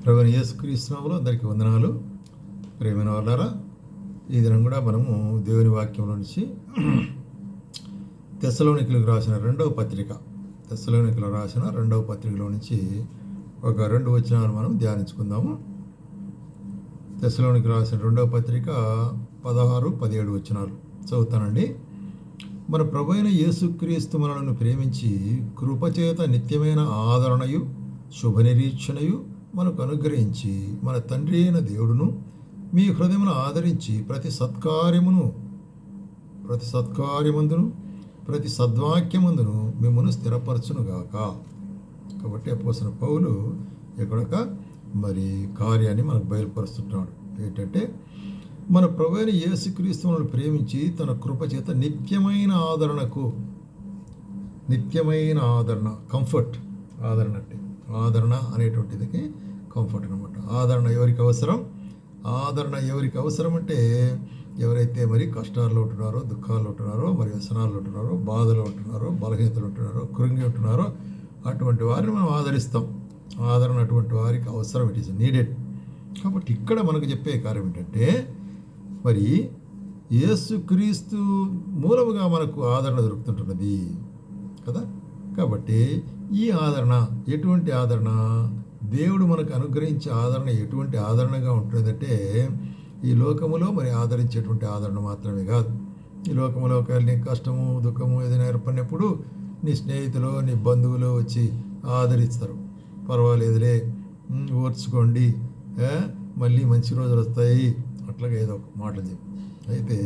ప్రభువైన యేసుక్రీస్తు నామములో అందరికీ వందనాలు. ప్రియమైన వాళ్ళారా, ఈ దినం కూడా మనము దేవుని వాక్యంలో నుంచి తెస్సలోనికలకు రాసిన రెండవ పత్రికలో నుంచి ఒక 2 వచనాలు మనం ధ్యానించుకుందాము. తెస్సలోనికి రాసిన రెండవ పత్రిక 16-17 వచనాలు చదువుతానండి. మన ప్రభువైన యేసుక్రీస్తు మనలను ప్రేమించి కృపచేత నిత్యమైన ఆదరణయు శుభనిరీక్షణయు మనకు అనుగ్రహించి మన తండ్రి అయిన దేవుడును మీ హృదయమును ఆదరించి ప్రతి సత్కార్యమందును ప్రతి సద్వాక్యమందును మిమ్మల్ని స్థిరపరచునుగాక. కాబట్టి అపోస్తలుడైన పౌలు ఎక్కడొక కార్యాన్ని మనకు బయలుపరుస్తున్నాడు. ఏంటంటే, మన ప్రభువైన యేసుక్రీస్తు మనల్ని ప్రేమించి తన కృపచేత నిత్యమైన కంఫర్ట్, ఆదరణ అనేటువంటిది కంఫర్ట్ అనమాట. ఆదరణ ఎవరికి అవసరం అంటే ఎవరైతే కష్టాల్లో ఉంటున్నారో, దుఃఖాల్లో ఉంటున్నారో, వ్యసనాల్లో ఉంటున్నారో, బాధలో ఉంటున్నారో, బలహీనతలు ఉంటున్నారో, కృంగి ఉంటున్నారో అటువంటి వారిని మనం ఆదరిస్తాం. ఆదరణ అటువంటి వారికి అవసరం, ఇట్ ఈస్ నీడెడ్. కాబట్టి ఇక్కడ మనకు చెప్పే కార్యం ఏంటంటే, యేసుక్రీస్తు మూలముగా మనకు ఆదరణ దొరుకుతుంటున్నది కదా. కాబట్టి ఈ ఆదరణ ఎటువంటి ఆదరణ? దేవుడు మనకు అనుగ్రహించే ఆదరణ ఎటువంటి ఆదరణగా ఉంటుందంటే, ఈ లోకములో ఆదరించేటువంటి ఆదరణ మాత్రమే కాదు. ఈ లోకములో నీ కష్టము, దుఃఖము ఏదైనా ఏర్పడినప్పుడు నీ స్నేహితులు, నీ బంధువులు వచ్చి ఆదరిస్తారు. పర్వాలేదులే, ఓర్చుకోండి, మళ్ళీ మంచి రోజులు వస్తాయి, అట్లాగా ఏదో ఒక మాటలు చెప్పి. అయితే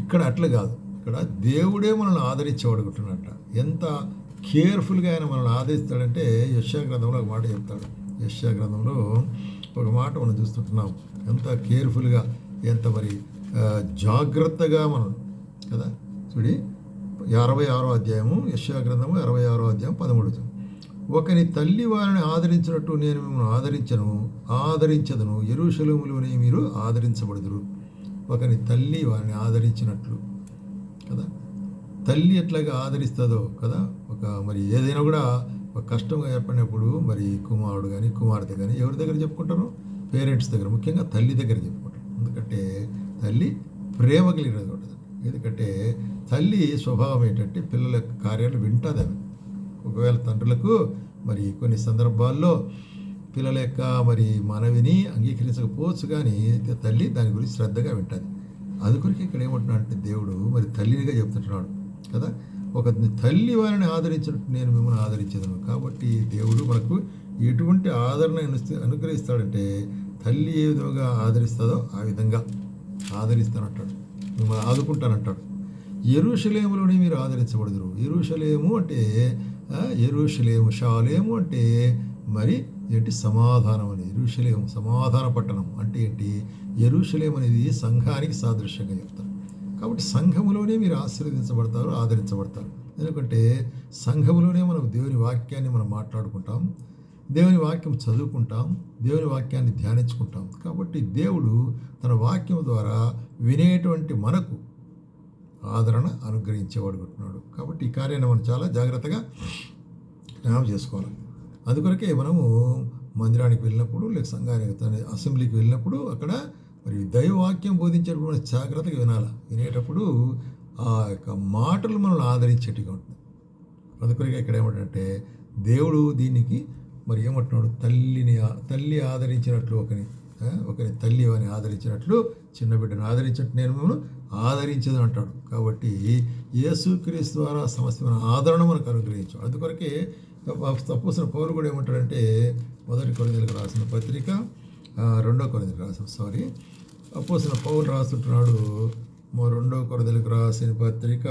ఇక్కడ అట్లా కాదు. ఇక్కడ దేవుడే మనల్ని ఆదరించేవాడుకుంటున్నట్ట. ఎంత కేర్ఫుల్గా ఆయన మనల్ని ఆదరిస్తాడంటే, యెషయా గ్రంథంలో ఒక మాట చెప్తాడు. యెషయా గ్రంథంలో ఒక మాట మనం చూస్తుంటున్నాం. ఎంత కేర్ఫుల్గా, ఎంత జాగ్రత్తగా మనం కదా. చూడి, 66వ అధ్యాయము, యెషయా గ్రంథము 66వ అధ్యాయం 13. ఒకని తల్లి వారిని ఆదరించినట్టు నేను మిమ్మల్ని ఆదరించదును, యెరూషలేములోనే మీరు ఆదరించబడుదురు. ఒకని తల్లి వారిని ఆదరించినట్లు కదా. తల్లి ఎట్లాగా ఆదరిస్తుందో కదా. ఏదైనా కూడా ఒక కష్టం ఏర్పడినప్పుడు కుమారుడు కానీ కుమార్తె కానీ ఎవరి దగ్గర చెప్పుకుంటారు? పేరెంట్స్ దగ్గర, ముఖ్యంగా తల్లి దగ్గర చెప్పుకుంటారు. ఎందుకంటే తల్లి ప్రేమ కలిగినది ఉంటుంది. ఎందుకంటే తల్లి స్వభావం ఏంటంటే పిల్లల యొక్క కార్యాలు వింటుంది. ఆమె ఒకవేళ తండ్రులకు కొన్ని సందర్భాల్లో పిల్లల యొక్క మనవిని అంగీకరించకపోవచ్చు, కానీ తల్లి దాని గురించి శ్రద్ధగా వింటుంది. అందుకొరికి ఇక్కడ ఏమంటున్నాడు అంటే, దేవుడు తల్లినిగా చెప్తుంటున్నాడు కదా. ఒక తల్లి వారిని ఆదరించినట్టు నేను మిమ్మల్ని ఆదరించేదను. కాబట్టి దేవుడు మనకు ఎటువంటి ఆదరణ అనుగ్రహిస్తాడంటే, తల్లి ఏ విధంగా ఆదరిస్తుందో ఆ విధంగా ఆదరిస్తానంటాడు, మిమ్మల్ని ఆదుకుంటానంటాడు. యెరూషలేములోనే మీరు ఆదరించబడుదురు. యెరూషలేము అంటే షాలేము అంటే ఏంటి? సమాధానం అని. యెరూషలేము సమాధాన పట్టణం అంటే ఏంటి? యెరూషలేము అనేది సంఘానికి సాదృశ్యంగా చెప్తారు. కాబట్టి సంఘములోనే మీరు ఆశీర్వదించబడతారు, ఆదరించబడతారు. ఎందుకంటే సంఘములోనే మనం దేవుని వాక్యాన్ని మనం మాట్లాడుకుంటాం, దేవుని వాక్యం చదువుకుంటాం, దేవుని వాక్యాన్ని ధ్యానించుకుంటాం. కాబట్టి దేవుడు తన వాక్యం ద్వారా వినేటువంటి మనకు ఆదరణ అనుగ్రహించేవాడుకుంటున్నాడు. కాబట్టి ఈ కార్యాన్ని మనం చాలా జాగ్రత్తగా జ్ఞాపకం చేసుకోవాలి. అందుకొరకే మనము మందిరానికి వెళ్ళినప్పుడు, లేక సంఘానికి అసెంబ్లీకి వెళ్ళినప్పుడు అక్కడ దైవవాక్యం బోధించేటప్పుడు జాగ్రత్తగా వినాలి. వినేటప్పుడు ఆ యొక్క మాటలు మనల్ని ఆదరించేట్టుగా ఉంటుంది. అందుకొరకే ఇక్కడ ఏమంటే, దేవుడు దీనికి ఏమంటున్నాడు? తల్లి ఆదరించినట్లు ఒకని తల్లి అని ఆదరించినట్లు చిన్న బిడ్డను ఆదరించినట్టు నేను మిమ్మల్ని ఆదరించదు అంటాడు. కాబట్టి యేసుక్రీస్తు ద్వారా సమస్తమైన ఆదరణ మనకు అనుగ్రహించాడు. అందుకొరకే అపోస్తలుడైన పౌలు కూడా ఏమంటాడంటే, 1 కొరింథీయులకు రాసిన పత్రిక 2 కొరింథీయులకు రాసిన అపోస్తలుడైన పౌలు రాస్తుంటున్నాడు. 2 కొరింథీయులకు రాసిన పత్రిక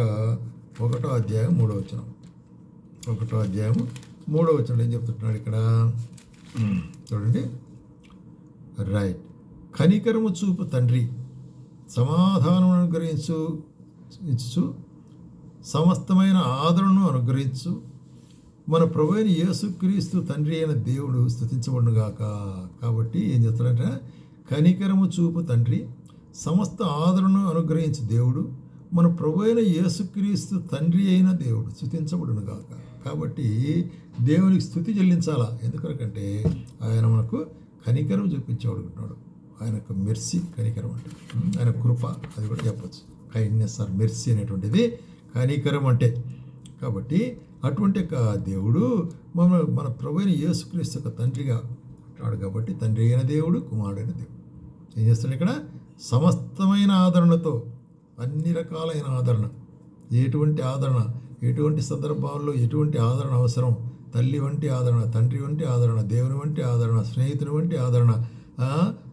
1వ అధ్యాయం 3వ వచనం. 1వ అధ్యాయం 3వ వచనం ఏం చెప్తుంటున్నాడు ఇక్కడ చూడండి. రైట్. కనికరము చూపు తండ్రి, సమాధానం అనుగ్రహించు సమస్తమైన ఆదరణను అనుగ్రహించు మన ప్రభువైన యేసుక్రీస్తు తండ్రి అయిన దేవుడు స్తుతించబడునుగాక. కాబట్టి ఏం చేస్తాడంటే, కనికరము చూపు తండ్రి, సమస్త ఆదరణను అనుగ్రహించు దేవుడు, మన ప్రభువైన యేసుక్రీస్తు తండ్రి అయిన దేవుడు స్తుతించబడునుగాక. కాబట్టి దేవునికి స్తుతి చెల్లించాలా. ఎందుకంటే ఆయన మనకు కనికరం చూపించేవాడుకుంటున్నాడు. ఆయన యొక్క మెర్సీ కనికరం అంటే ఆయన కృప, అది కూడా చెప్పచ్చు. కైండ్నెస్ ఆర్ మెర్సీ అనేటువంటిది కనికరం అంటే. కాబట్టి అటువంటి యొక్క దేవుడు మన ప్రభువైన యేసుక్రీస్తు యొక్క తండ్రిగా ఉంటాడు. కాబట్టి తండ్రి అయిన దేవుడు, కుమారుడైన దేవుడు ఏం చేస్తాడు ఇక్కడ? సమస్తమైన ఆదరణతో, అన్ని రకాలైన ఆదరణ, ఎటువంటి ఆదరణ, ఎటువంటి సందర్భాల్లో ఎటువంటి ఆదరణ అవసరం, తల్లి వంటి ఆదరణ, తండ్రి వంటి ఆదరణ, దేవుని వంటి ఆదరణ, స్నేహితుని వంటి ఆదరణ,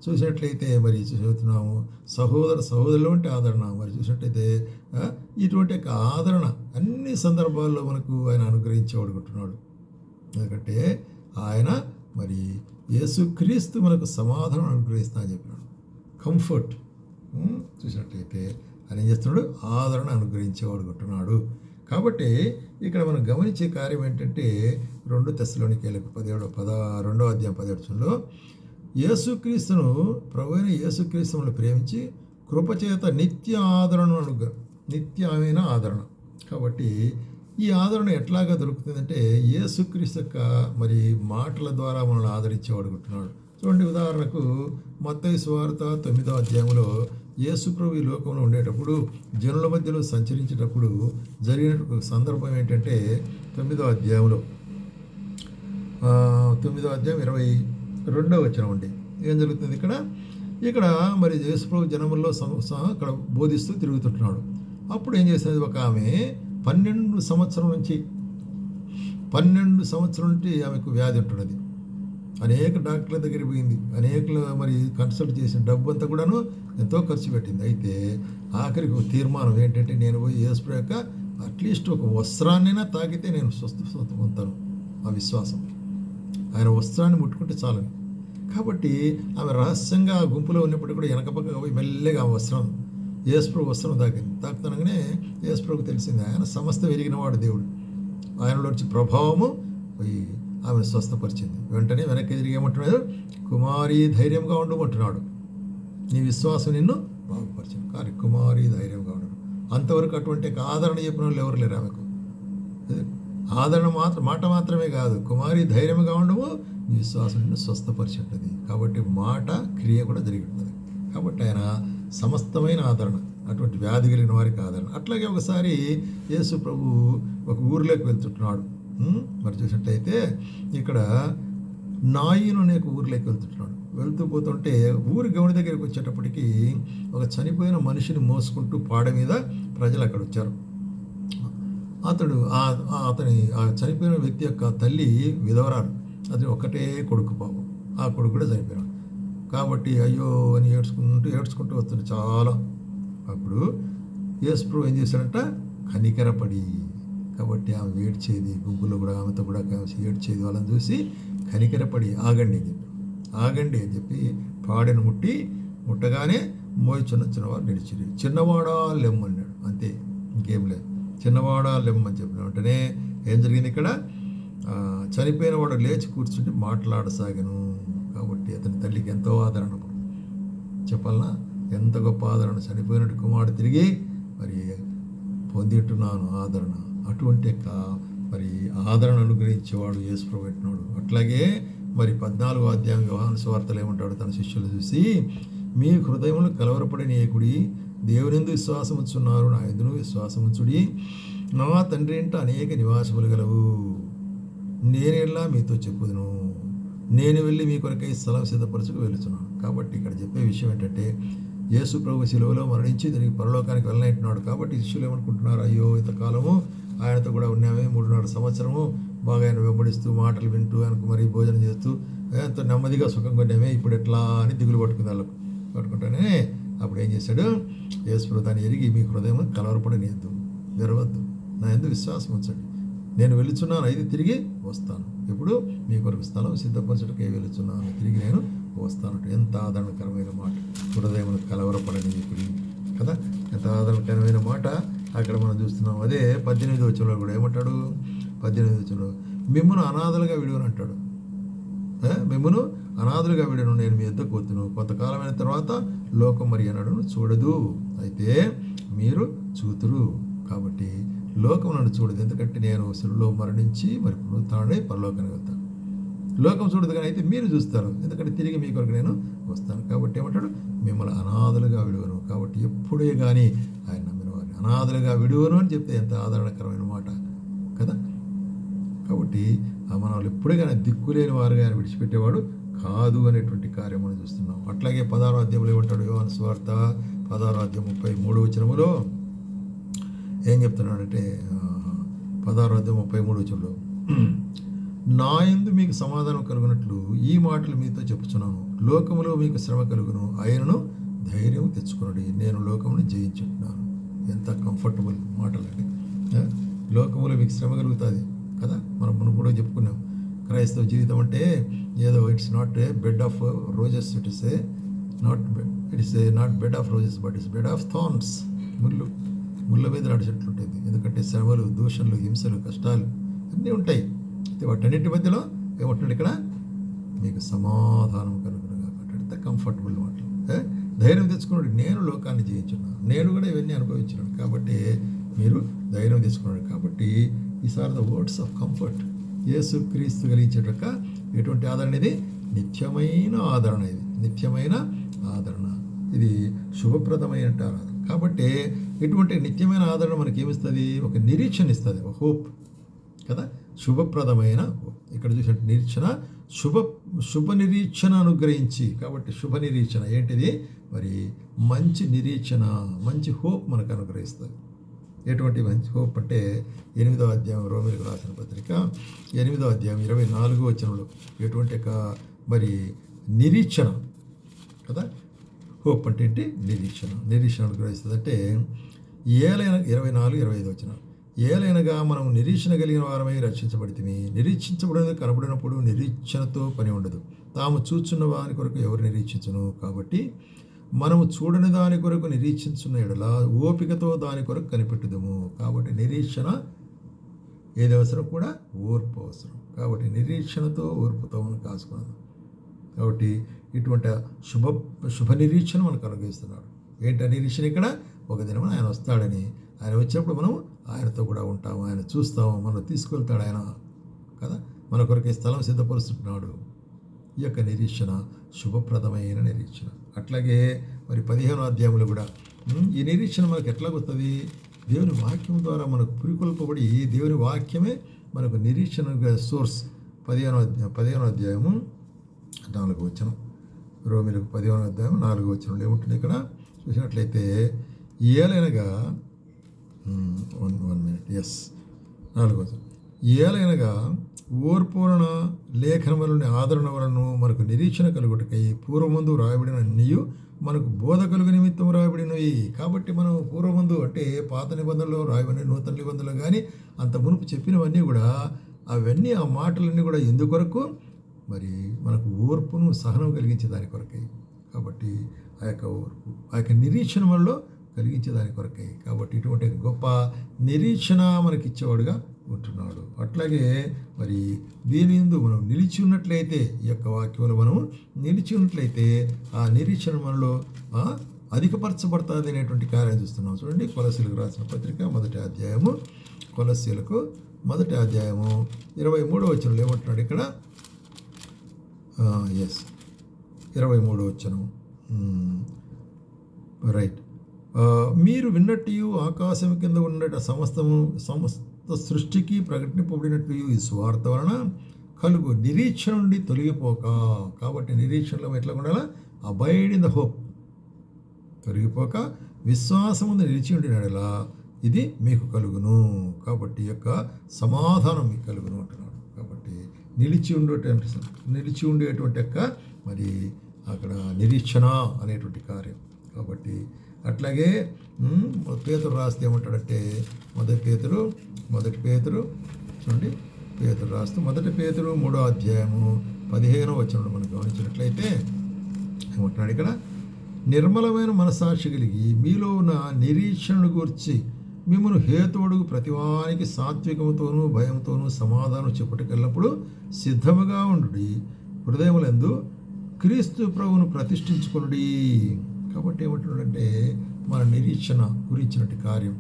చూసినట్లయితే మరి చూస్తున్నాము సహోదరుల వంటి ఆదరణ, మరి చూసినట్లయితే ఇటువంటి యొక్క ఆదరణ అన్ని సందర్భాల్లో మనకు ఆయన అనుగ్రహించేవాడుకుంటున్నాడు. ఎందుకంటే ఆయన మరి యేసుక్రీస్తు మనకు సమాధానం అనుగ్రహిస్తా అని చెప్పినాడు. కంఫర్ట్ చూసినట్లయితే ఆయన ఏం చేస్తున్నాడు? ఆదరణ అనుగ్రహించేవాడుకుంటున్నాడు. కాబట్టి ఇక్కడ మనం గమనించే కార్యం ఏంటంటే 2 తెస్సలోనికీయులకు 2వ అధ్యాయం 17లో యేసుక్రీస్తును, ప్రభువైన యేసుక్రీస్తును ప్రేమించి కృపచేత నిత్యమైన ఆదరణ. కాబట్టి ఈ ఆదరణ ఎట్లాగా దొరుకుతుందంటే యేసుక్రీస్తు యొక్క మరి మాటల ద్వారా మనల్ని ఆదరించేవాడుకుంటున్నాడు. చూడండి, ఉదాహరణకు మత్తయి సువార్త 9వ అధ్యాయంలో యేసు ప్రభు ఈ లోకంలో ఉండేటప్పుడు, జనుల మధ్యలో సంచరించేటప్పుడు జరిగిన సందర్భం ఏంటంటే 9వ అధ్యాయం 22వ వచనం అండి. ఏం జరుగుతుంది ఇక్కడ మరి యేసు ప్రభు జనముల్లో అక్కడ బోధిస్తూ తిరుగుతుంటున్నాడు. అప్పుడు ఏం చేసేది, ఒక ఆమె 12 సంవత్సరం నుంచి ఆమెకు వ్యాధి ఉంటున్నది. అనేక డాక్టర్ల దగ్గరికి పోయింది, అనేకలు మరి కన్సల్ట్ చేసిన డబ్బు అంతా కూడాను ఎంతో ఖర్చు పెట్టింది. అయితే ఆఖరికి ఒక తీర్మానం ఏంటంటే, నేను పోయి యేసు యొక్క అట్లీస్ట్ ఒక వస్త్రాన్నైనా తాకితే నేను స్వస్థ పొందుతాను. ఆ విశ్వాసం, ఆయన వస్త్రాన్ని ముట్టుకుంటే చాలని. కాబట్టి ఆమె రహస్యంగా ఆ గుంపులో ఉన్నప్పుడు కూడా వెనక పక్కగా పోయి మెల్లగా ఆ యేసుప్రభు వస్త్రం తాకుతానగానే యేసుప్రభుకు తెలిసింది ఆయన సమస్త వెలిగినవాడు దేవుడు. ఆయనలోంచి ప్రభావము పోయి ఆమెను స్వస్థపరిచింది. వెంటనే వెనక్కి తిరిగి ఏమంటున్నాడు? కుమారి ధైర్యంగా ఉండమంటున్నాడు. నీ విశ్వాసం నిన్ను బాగుపరిచింది. కానీ కుమారి ధైర్యంగా ఉండడు. అంతవరకు అటువంటి ఆదరణ చెప్పిన వాళ్ళు ఎవరు లేరు ఆమెకు. ఆదరణ మాట మాత్రమే కాదు, కుమారి ధైర్యంగా ఉండవు, నీ విశ్వాసం నిన్ను స్వస్థపరిచి ఉంటుంది. కాబట్టి మాట క్రియ కూడా జరిగి ఉంటుంది. కాబట్టి ఆయన సమస్తమైన ఆదరణ, అటువంటి వ్యాధి కలిగిన వారికి ఆదరణ. అట్లాగే ఒకసారి యేసు ప్రభు ఒక ఊరిలోకి వెళ్తుంటున్నాడు. మరి చూసినట్లయితే ఇక్కడ నాయిను అనే ఊరిలోకి వెళ్తూ పోతుంటే ఊరి గౌని దగ్గరికి వచ్చేటప్పటికి ఒక చనిపోయిన మనిషిని మోసుకుంటూ పాడ మీద ప్రజలు అక్కడ వచ్చారు. అతని ఆ చనిపోయిన వ్యక్తి యొక్క తల్లి విధవరాలు, అతని ఒక్కటే కొడుకు పాపం. ఆ కొడుకు కూడా చనిపోయాడు. కాబట్టి అయ్యో అని ఏడ్చుకుంటూ వస్తుంది చాలా. అప్పుడు యేసు ప్రభు ఏం చేశాడంట? కనికరపడి, కాబట్టి ఆమె ఏడ్చేది, గుంపులో కూడా ఆమెతో కూడా ఏడ్చేది, వాళ్ళని చూసి కనికరపడి ఆగండి అని చెప్పి పాడెను ముట్టగానే చిన్నవాడు నిలిచిరి. చిన్నవాడా లెమ్మన్నాడు. అంతే, ఇంకేం లేదు. చిన్నవాడా లెమ్మని చెప్పిన వెంటనే ఏం జరిగింది? ఇక్కడ చనిపోయిన వాడు లేచి కూర్చుంటే మాట్లాడసాగాను. కాబట్టి అతని తల్లికి ఎంతో ఆదరణ చెప్పాలనా, ఎంత గొప్ప ఆదరణ. చనిపోయినట్టు కుమారుడు తిరిగి మరి పొందింటున్నాను ఆదరణ. అటువంటి మరి ఆదరణ అనుగ్రహించేవాడు యేసు ప్రభు పెట్టినాడు. అట్లాగే మరి 14వ అధ్యాయం యోహాను సువార్తలో ఏమంటాడు? తన శిష్యులు చూసి, మీ హృదయములు కలవరపడనీయకుడి, దేవునియందు విశ్వాసం ఉంచున్నారు, నా యందును విశ్వాసం ఉంచుడి. నా తండ్రి ఇంట అనేక నివాసములు గలవు, నేనెలా మీతో చెప్పుదును. నేను వెళ్ళి మీ కొరకై స్థలం సిద్ధపరచుకు వెళుతున్నాను. కాబట్టి ఇక్కడ చెప్పే విషయం ఏంటంటే, యేసు ప్రభు శిలువలో మరణించి తిరిగి పరలోకానికి వెళ్ళనంటున్నాడు. కాబట్టి శిష్యులు ఏమనుకుంటున్నారు? అయ్యో ఇంతకాలము ఆయనతో కూడా ఉన్నామే, 3.5 సంవత్సరము బాగా ఆయన వెంబడిస్తూ మాటలు వింటూ ఆయనకు మరి భోజనం చేస్తూ ఎంతో నెమ్మదిగా సుఖంగా ఉన్నామే, ఇప్పుడు ఎట్లా అని దిగులు పట్టుకుంటానే అప్పుడు ఏం చేశాడు? యేసు ప్రభు దాన్ని ఎరిగి, మీ హృదయం కలవరపడనియద్దు, వెరవద్దు, నా యందు విశ్వాసం ఉంచండి, నేను వెళుచున్నాను, అయితే తిరిగి వస్తాను. ఇప్పుడు మీ కొరకు స్థలం సిద్ధపరచడానికి వెళుచున్నాను, తిరిగి నేను వస్తాను. ఎంత ఆదరణకరమైన మాట, హృదయమును కలవరపడని కదా, ఎంత ఆదరణకరమైన మాట అక్కడ మనం చూస్తున్నాం. అదే 18వ వచనంలో కూడా ఏమంటాడు? 18వ వచనంలో మిమ్మును అనాథలుగా విడువను అంటాడు. మిమ్మును అనాథలుగా విడను, నేను మీ యొద్దకు వత్తును, కొంతకాలమైన తర్వాత లోకం మరి అనడును చూడదు, అయితే మీరు చూతురు. కాబట్టి లోకం నన్ను చూడదు, ఎందుకంటే నేను శిలువలో మరణించి మరి పునరుత్థానుడై పరలోకానికి వెళ్తాను. లోకం చూడదు, కానీ అయితే మీరు చూస్తారు, ఎందుకంటే తిరిగి మీ కొరకు నేను వస్తాను. కాబట్టి ఏమంటాడు, మిమ్మల్ని అనాథలుగా విడువను. కాబట్టి ఎప్పుడే కానీ ఆయన నమ్మిన వారిని అనాథలుగా విడువను అని చెప్తే ఎంత ఆదరణకరమైన మాట కదా. కాబట్టి మన వాళ్ళు ఎప్పుడే కానీ దిక్కులేని వారుగా ఆయన విడిచిపెట్టేవాడు కాదు అనేటువంటి కార్యం మనం చూస్తున్నాం. అట్లాగే 16వ అధ్యాయంలో ఏమంటాడు, యోహాను సువార్త 16వ అధ్యాయం 33వ వచనములో ఏం చెప్తున్నాడంటే, 16వ అధ్యాయం 33వ వచనంలో, నా యందు మీకు సమాధానం కలుగునట్లు ఈ మాటలు మీతో చెప్పుచున్నాను. లోకములో మీకు శ్రమ కలుగును, ఆయనను ధైర్యం తెచ్చుకున్నాడు, నేను లోకమును జయించుంటున్నాను. ఎంత కంఫర్టబుల్ మాటలండి. లోకములో మీకు శ్రమ కలుగుతుంది కదా. మనం మనం కూడా చెప్పుకున్నాం, క్రైస్తవ జీవితం అంటే ఏదో it's not a bed of roses, it is a not bed of roses, but it's bed of thorns. ముళ్ళ మీద నడిచినట్లుంటుంది. ఎందుకంటే శ్రమలు, దూషణలు, హింసలు, కష్టాలు అన్నీ ఉంటాయి. అయితే వాటన్నిటి మధ్యలో ఏమంటున్నాడు ఇక్కడ, మీకు సమాధానం కలుగును కాబట్టి. ఎంత కంఫర్టబుల్ మాటలు. ధైర్యం తెచ్చుకున్నాడు, నేను లోకాన్ని జయించున్నాను, నేను కూడా ఇవన్నీ అనుభవించినాను, కాబట్టి మీరు ధైర్యం తెచ్చుకున్నాడు. కాబట్టి these are the words of comfort. Yesu Kristu కలిగించేట ఎటువంటి ఆదరణ, ఇది నిత్యమైన ఆదరణ, ఇది నిత్యమైన ఆదరణ, ఇది శుభప్రదమైన ఆదరణ. కాబట్టి ఇటువంటి నిత్యమైన ఆదరణ మనకి ఏమిస్తుంది, ఒక నిరీక్షణ ఇస్తుంది, ఒక హోప్ కదా. శుభప్రదమైన ఇక్కడ చూసినట్టు నిరీక్షణ, శుభ నిరీక్షణ అనుగ్రహించి. కాబట్టి శుభ నిరీక్షణ ఏంటిది, మరి మంచి నిరీక్షణ, మంచి హోప్ మనకు అనుగ్రహిస్తుంది. ఎటువంటి మంచి హోప్ అంటే 8వ అధ్యాయం రోమీయులకు రాసిన పత్రిక 8వ అధ్యాయం 24వ వచనంలో ఎటువంటి మరి నిరీక్షణ కదా. హోప్ అంటే ఏంటి, నిరీక్షణ అనుగ్రహిస్తుంది. అంటే ఏలైన 24-25 వచనం, ఏలైనగా మనం నిరీక్షణ కలిగిన వారమై రక్షించబడితిమి. నిరీక్షించబడినది కనబడినప్పుడు నిరీక్షణతో పని ఉండదు. తాము చూచున్న వాని కొరకు ఎవరు నిరీక్షించును. కాబట్టి మనము చూడని దాని కొరకు నిరీక్షించున్న ఎడల ఓపికతో దాని కొరకు కనిపెట్టుదము. కాబట్టి నిరీక్షణ ఏది అవసరం, కూడా ఓర్పు అవసరం. కాబట్టి నిరీక్షణతో ఓర్పుతో మనం కాసుకున్నాం. కాబట్టి ఇటువంటి శుభ నిరీక్షణ మనకు అనుగ్రహిస్తున్నాడు. ఏంటి నిరీక్షణ ఇక్కడ, ఒక దినం ఆయన వస్తాడని, ఆయన వచ్చినప్పుడు మనం ఆయనతో కూడా ఉంటాము, ఆయన చూస్తాము, మనం తీసుకెళ్తాడు ఆయన కదా. మన కొరకు స్థలం సిద్ధపరుస్తున్నాడు. ఈ యొక్క నిరీక్షణ శుభప్రదమైన నిరీక్షణ. అట్లాగే మరి 15వ అధ్యాయంలో కూడా ఈ నిరీక్షణ మనకు ఎట్లా వస్తుంది, దేవుని వాక్యం ద్వారా మనకు పురికొల్పబడి, దేవుని వాక్యమే మనకు నిరీక్షణ సోర్స్. 15వ అధ్యాయము 4వ వచనం, రోమీయులకు 15వ అధ్యాయం 4వ వచనంలో ఏముంటుంది ఇక్కడ చూసినట్లయితే, ఏలైనగా 1 minute 4వ వచనం, ఏలైనగా ఓర్పూర్ణ లేఖనములని ఆదరణ వలన మనకు నిరీక్షణ కలుగుటకై పూర్వమందు రాయబడిన అన్నీయు మనకు బోధ కలుగు నిమిత్తం రాయబడినవి. కాబట్టి మనం పూర్వమందు అంటే పాత నిబంధనలో రాయబడిన, నూతన నిబంధనలు కానీ అంత మునుపు చెప్పినవన్నీ కూడా, అవన్నీ ఆ మాటలన్నీ కూడా ఎందుకొరకు, మరి మనకు ఓర్పును సహనం కలిగించే దాని కొరకై. కాబట్టి ఆ యొక్క ఓర్పు, ఆ యొక్క నిరీక్షణ మనలో కలిగించే దాని కొరకై. కాబట్టి ఇటువంటి గొప్ప నిరీక్షణ మనకిచ్చేవాడుగా ఉంటున్నాడు. అట్లాగే మరి దీని యందు మనం నిలిచి ఉన్నట్లయితే, ఈ యొక్క వాక్యంలో మనం నిలిచి ఉన్నట్లయితే ఆ నిరీక్షణ మనలో అధికపరచబడుతుంది అనేటువంటి కార్యం చూస్తున్నాం. చూడండి, కొలస్సీలకు రాసిన పత్రిక 1వ అధ్యాయము, కొలస్సీలకు 1వ అధ్యాయము 23వ వచనంలో ఏమంటున్నాడు ఇక్కడ, 23వ వచనం, రైట్. మీరు విన్నట్టు ఆకాశం కింద ఉన్న సమస్త సృష్టికి ప్రకటింపబడినట్లు ఈ స్వార్థ వలన కలుగు నిరీక్షణ నుండి తొలగిపోక. కాబట్టి నిరీక్షణలో ఎట్లా ఉండాలా, అబైడ్ ఇన్ ద హోప్, తొలగిపోక విశ్వాసము నిలిచి ఉండినలా ఇది మీకు కలుగును. కాబట్టి యొక్క సమాధానం మీకు కలుగును అంటున్నాడు. కాబట్టి నిలిచి ఉండేటువంటి యొక్క మరి అక్కడ నిరీక్షణ అనేటువంటి కార్యం. కాబట్టి అట్లాగే పేతురు రాస్తే ఏమంటాడంటే, మొదటి పేతురు చూడండి, పేతురు రాస్తూ 1 పేతురు 3వ అధ్యాయము 15వ వచనంలో మనం గమనించినట్లయితే ఏమంటున్నాడు ఇక్కడ, నిర్మలమైన మనసాక్షి కలిగి మీలో ఉన్న నిరీక్షణను గూర్చి మిమ్మల్ని హేతువుడుగు ప్రతివానికి సాత్వికముతోనూ భయంతోనూ సమాధానం చెప్పుటకెల్లప్పుడు సిద్ధముగా ఉండు, హృదయములందు క్రీస్తు ప్రభువును ప్రతిష్ఠించుకొనుడి. కాబట్టి ఏమంటున్నాడంటే, మన నిరీక్షణ గురించినట్టు కార్యం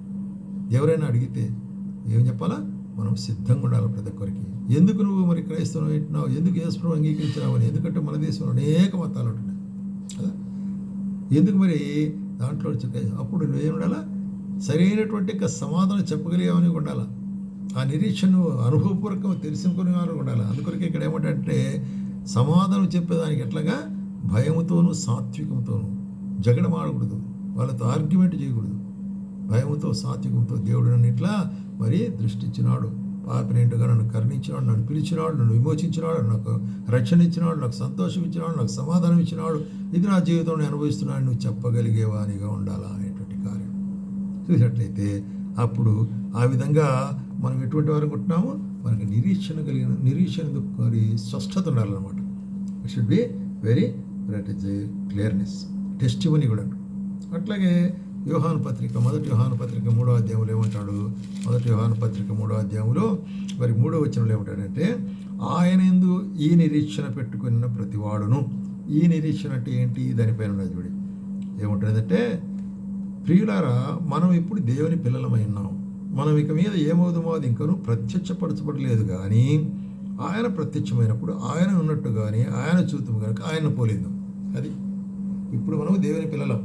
ఎవరైనా అడిగితే ఏం చెప్పాలా? మనం సిద్ధంగా ఉండాలి ప్రతి ఒక్కరికి. ఎందుకు నువ్వు మరి క్రైస్తవం వింటున్నావు, ఎందుకు యేసుప్రభువు అంగీకరించినావు అని? ఎందుకంటే మన దేశంలో అనేక మతాలు ఉంటున్నాయి కదా. ఎందుకు మరి దాంట్లో అప్పుడు నువ్వేం ఉండాలా? సరైనటువంటి సమాధానం చెప్పగలిగామని ఉండాలా. ఆ నిరీక్షణ అనుభవపూర్వకంగా తెలుసుకునే వారు ఉండాలి. అందుకొరకే ఇక్కడ ఏమంటే సమాధానం చెప్పేదానికి ఎట్లాగా భయముతోనూ సాత్వికంతోనూ జగడమాడకూడదు, వాళ్ళతో ఆర్గ్యుమెంట్ చేయకూడదు. భయముతో సాత్వికంతో దేవుడు నన్ను ఇట్లా మరి దృష్టించినాడు, పాపినేంటుగా నన్ను కరుణించినాడు, నన్ను పిలిచినాడు, నన్ను విమోచించినాడు, నాకు రక్షణ ఇచ్చినాడు, నాకు సంతోషం ఇచ్చినాడు, నాకు సమాధానం ఇచ్చినాడు, ఇది నా జీవితంలో అనుభవిస్తున్నాడు, నువ్వు చెప్పగలిగేవానిగా ఉండాలా అనేటువంటి కార్యం చూసినట్లయితే అప్పుడు ఆ విధంగా మనం ఎటువంటి వారు ఉంటున్నాము, మనకి నిరీక్షణ మరి స్పష్టత ఉండాలన్నమాట. It should be very clearness, testimony కూడా. అట్లాగే యోహాను పత్రిక, మొదటి యోహాను పత్రిక 3వ అధ్యాయంలో ఏమంటాడు? మొదటి యోహాను పత్రిక 3వ అధ్యాయంలో మరి 3వ వచనంలో ఏమంటాడంటే, ఆయన యందు ఈ నిరీక్షణ పెట్టుకున్న ప్రతివాడును. ఈ నిరీక్షణ అంటే ఏంటి? దానిపైన ఉన్నది చూడి ఏముంటుందంటే, ప్రియులారా మనం ఇప్పుడు దేవుని పిల్లలమై ఉన్నాం, మనం ఇక మీద ఏమవుదామో అది ఇంకనూ ప్రత్యక్షపరచబడలేదు, కానీ ఆయన ప్రత్యక్షమైనప్పుడు ఆయన ఉన్నట్టు కానీ ఆయన చూతుము కనుక ఆయన పోలేదు. అది ఇప్పుడు మనం దేవుని పిల్లలం,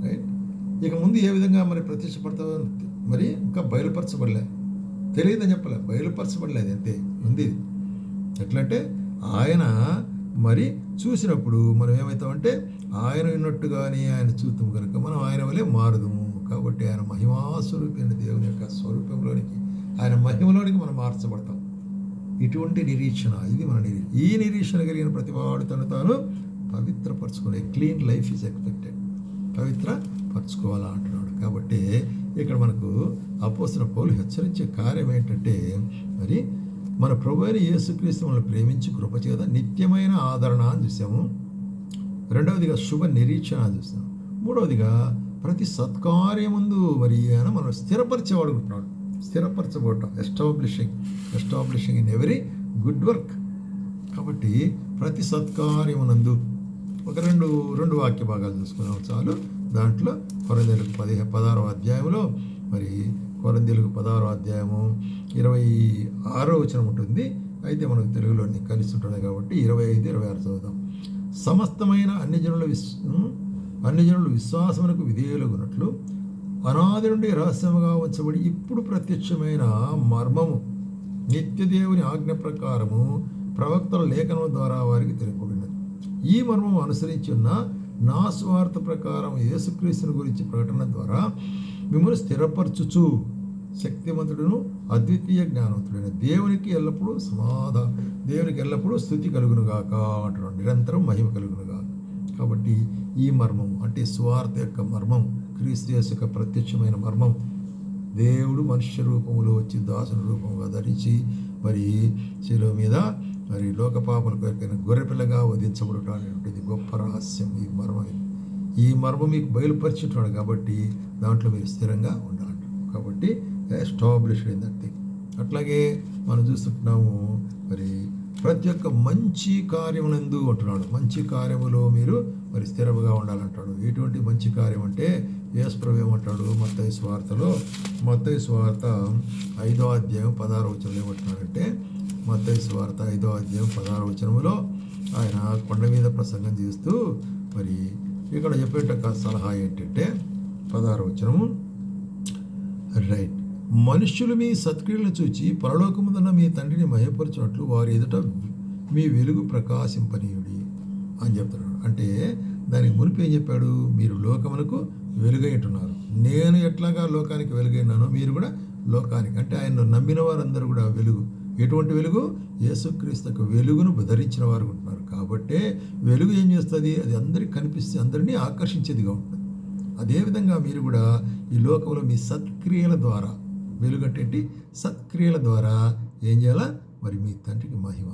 రైట్? ఇక ముందు ఏ విధంగా మరి ప్రత్యక్షపడతామో మరి ఇంకా బయలుపరచబడలే, తెలియదని చెప్పలే, బయలుపరచబడలేదు అంతే ఉంది. ఎట్లంటే ఆయన మరి చూసినప్పుడు మనం ఏమవుతామంటే ఆయన ఉన్నట్టుగానే ఆయన చూద్దాము కనుక మనం ఆయన వలె మారుదుము. కాబట్టి ఆయన మహిమాస్వరూపైన దేవుని యొక్క స్వరూపంలోనికి, ఆయన మహిమలోనికి మనం మార్చబడతాం. ఇటువంటి నిరీక్షణ, ఇది మన నిరీక్షణ. ఈ నిరీక్షణ కలిగిన ప్రతివాడు తను తాను పవిత్రపరచుకునే క్లీన్ లైఫ్ ఈజ్ ఎక్స్పెక్టెడ్, పవిత్రపరచుకోవాలా అంటున్నాడు. కాబట్టి ఇక్కడ మనకు అపోస్తలుడైన పౌలు హెచ్చరించే కార్యం ఏంటంటే, మరి మన ప్రభువైన యేసుక్రీస్తు మనల్ని ప్రేమించి కృపచేత నిత్యమైన ఆదరణ అని చూసాము. రెండవదిగా శుభ నిరీక్షణ అని చూస్తాము. మూడవదిగా ప్రతి సత్కార్యముందు మరి ఆయన మనం స్థిరపరిచేవాడుకుంటున్నాడు. స్థిరపరచబడటం, establishing in every good work. కాబట్టి ప్రతి సత్కార్యమునందు ఒక రెండు వాక్య భాగాలు చూసుకున్నాం చాలు. దాంట్లో కొరింథీయులకు 16వ అధ్యాయంలో మరి కొరింథీయులకు 16వ అధ్యాయము 26వ వచనం ఉంటుంది. అయితే మనకు తెలుగులో కలిసి ఉంటుంది కాబట్టి 25, 26 చదువుదాం. సమస్తమైన అన్ని జనులు విశ్వాసమునకు విధేయులగునట్లు అనాది నుండి రహస్యముగా ఉంచబడి ఇప్పుడు ప్రత్యక్షమైన మర్మము నిత్యదేవుని ఆజ్ఞ ప్రకారము ప్రవక్తల లేఖనం ద్వారా వారికి తెలియబడినది. ఈ మర్మము అనుసరించి ఉన్న నా స్వార్థ ప్రకారం యేసుక్రీస్తుని గురించి ప్రకటన ద్వారా మిమ్మల్ని స్థిరపరచుచు శక్తిమంతుడును అద్వితీయ జ్ఞానవంతుడైన దేవునికి ఎల్లప్పుడూ స్తుతి కలుగునుగాక అంటున్నాడు. నిరంతరం మహిమ కలుగునుగాక. కాబట్టి ఈ మర్మం అంటే స్వార్థ యొక్క మర్మం, క్రీస్తు యేసు యొక్క ప్రత్యక్షమైన మర్మం, దేవుడు మనుష్య రూపంలో వచ్చి దాసుని రూపంగా ధరించి మరి శిలువ మీద మరి లోకపాపల కొరకైన గొర్రెపిల్లగా వధించబడటం అనేటువంటిది గొప్ప రహస్యం. ఈ మర్మం మీకు బయలుపరిచుంటున్నాడు కాబట్టి దాంట్లో మీరు స్థిరంగా ఉండాలంట. కాబట్టి ఎస్టాబ్లిష్డ్ ఇన్ దట్ థింగ్. అట్లాగే మనం చూస్తుంటున్నాము మరి ప్రతి ఒక్క మంచి కార్యమునందు అంటున్నాడు. మంచి కార్యములో మీరు మరి స్థిరముగా ఉండాలంటాడు. ఎటువంటి మంచి కార్యం అంటే యేసు ప్రభువు ఏమంటాడు? మత్తయి సువార్త 5వ అధ్యాయం 16వ వచనంలో ఏమంటున్నాడంటే, మత్తయి సువార్త 5వ అధ్యాయం 16వ వచనములో ఆయన కొండ మీద ప్రసంగం చేస్తూ మరి ఇక్కడ చెప్పేట సలహా ఏంటంటే 16వ వచనము, రైట్, మనుష్యులు మీ సత్క్రియలను చూచి పరలోకముందున్న మీ తండ్రిని మహిమపరచినట్లు వారి ఎదుట మీ వెలుగు ప్రకాశింపనీయుడి అని చెప్తున్నాడు. అంటే దానికి మునిపి ఏం చెప్పాడు? మీరు లోకమునకు వెలుగైంటున్నారు. నేను ఎట్లాగా లోకానికి వెలుగైనానో మీరు కూడా లోకానికి, అంటే ఆయన నమ్మిన వారందరూ కూడా వెలుగు. ఎటువంటి వెలుగు? యేసుక్రీస్తుకు వెలుగును ధరించిన వారు ఉంటున్నారు. కాబట్టే వెలుగు ఏం చేస్తుంది? అది అందరికీ కనిపిస్తే అందరినీ ఆకర్షించేదిగా ఉంటుంది. అదేవిధంగా మీరు కూడా ఈ లోకంలో మీ సత్క్రియల ద్వారా, వెలుగంటే సత్క్రియల ద్వారా ఏం చేయాలా? మరి మీ తండ్రికి మహిమ.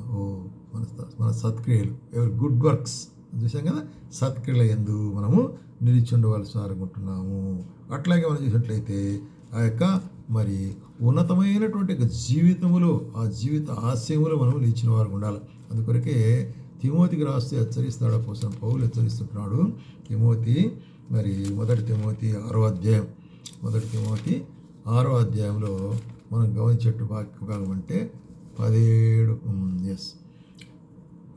మన సత్క్రియలు, ఎవరి గుడ్ వర్క్స్ చూసాం కదా, సత్క్రియల యందు మనము నిలిచి ఉండవలసి అనుకుంటున్నాము. అట్లాగే మనం చూసినట్లయితే ఆ యొక్క మరి ఉన్నతమైనటువంటి జీవితములో, ఆ జీవిత ఆశయములో మనం నిలిచిన వారు ఉండాలి. అందుకొరకే తిమోతికి రాస్తే హెచ్చరిస్తాడు అపోస్తలుడైన పౌలు, హెచ్చరిస్తున్నాడు. మొదటి తిమోతి 6వ అధ్యాయంలో మనం గమనించేట్టు వాక్య భాగం అంటే 17 ఎస్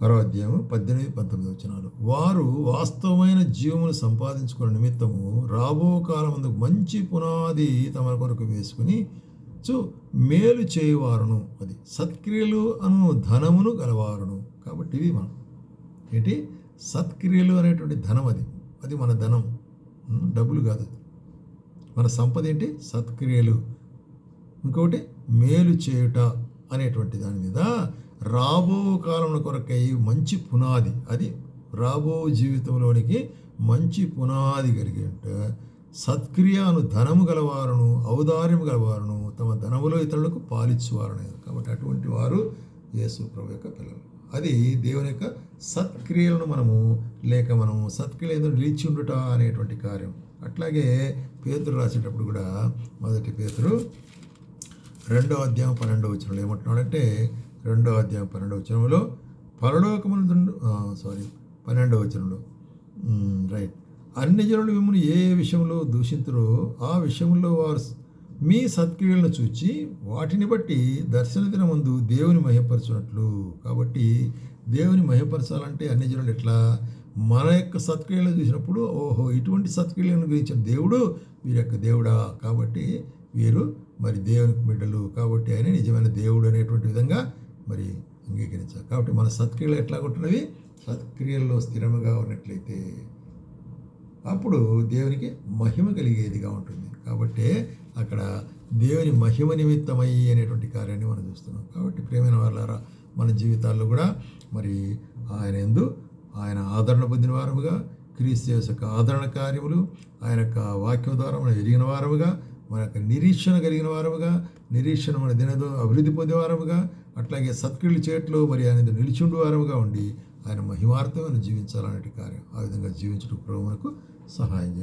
6వ అధ్యాయము 18-19 వచనాలు. వారు వాస్తవమైన జీవమును సంపాదించుకున్న నిమిత్తము రాబో కాలమందు మంచి పునాది తమ కొరకు వేసుకుని మేలు చేయువారును, అది సత్క్రియలు అను ధనమును గలవారును. కాబట్టి ఇవి మనం ఏంటి సత్క్రియలు అనేటువంటి ధనం, అది మన ధనం, డబ్బులు కాదు. మన సంపద ఏంటి సత్క్రియలు. ఇంకొకటి మేలు చేయుట అనేటువంటి దాని మీద రాబో కాలం కొరకై మంచి పునాది, అది రాబో జీవితంలోనికి మంచి పునాది కలిగి ఉంటే సత్క్రియను ధనము గలవారును ఔదార్యము గలవారును తమ ధనములో ఇతరులకు పాలిచ్చువారు. కాబట్టి అటువంటి వారు యేసు ప్రభు యొక్క పిల్లలు. అది దేవుని యొక్క సత్క్రియలను మనము సత్క్రియలు నిలిచి ఉండుట అనేటువంటి కార్యం. అట్లాగే పేతురు రాసేటప్పుడు కూడా 1 పేతురు 2వ అధ్యాయం 12వ వచనంలో ఏమంటున్నాడంటే 2వ అధ్యాయం 12వ వచనంలో పరలోకమునందు 12వ వచనంలో రైట్, అన్ని జనులు మిమ్మల్ని ఏ విషయంలో దూషింతురో ఆ విషయంలో వారు మీ సత్క్రియలను చూచి వాటిని బట్టి దర్శన దినమందు దేవుని మహిమపరచునట్లు. కాబట్టి దేవుని మహిమపరచాలంటే అన్ని జనులు ఎట్లా, మన యొక్క సత్క్రియలను చూసినప్పుడు ఓహో ఇటువంటి సత్క్రియలను గురించిన దేవుడు వీరి యొక్క దేవుడా, కాబట్టి వీరు మరి దేవునికి బిడ్డలు, కాబట్టి ఆయన నిజమైన దేవుడు అనేటువంటి విధంగా మరి అంగీకరించాలి. కాబట్టి మన సత్క్రియలు ఎట్లా ఉంటున్నవి, సత్క్రియల్లో స్థిరముగా ఉన్నట్లయితే అప్పుడు దేవునికి మహిమ కలిగేదిగా ఉంటుంది. కాబట్టి అక్కడ దేవుని మహిమ నిమిత్తమై అనేటువంటి కార్యాన్ని మనం చూస్తున్నాం. కాబట్టి ప్రియమైన వాళ్ళారా, మన జీవితాల్లో కూడా మరి ఆయన ఆదరణ పొందిన వారముగా, క్రీస్తు యొక్క ఆదరణ కార్యములు, ఆయన యొక్క వాక్యం ద్వారా మనం ఎరిగిన వారముగా, మన యొక్క నిరీక్షణ కలిగిన వారముగా, నిరీక్షణ మన దినదో అభివృద్ధి పొందే వారముగా, అట్లాగే సత్క్రియలు చేయట్లో మరి ఆయన నిలిచిండు వారముగా ఉండి ఆయన మహిమార్థమైన జీవించాలనే కార్యం. ఆ విధంగా జీవించడం ప్రభు మనకు సహాయం చేయాలి.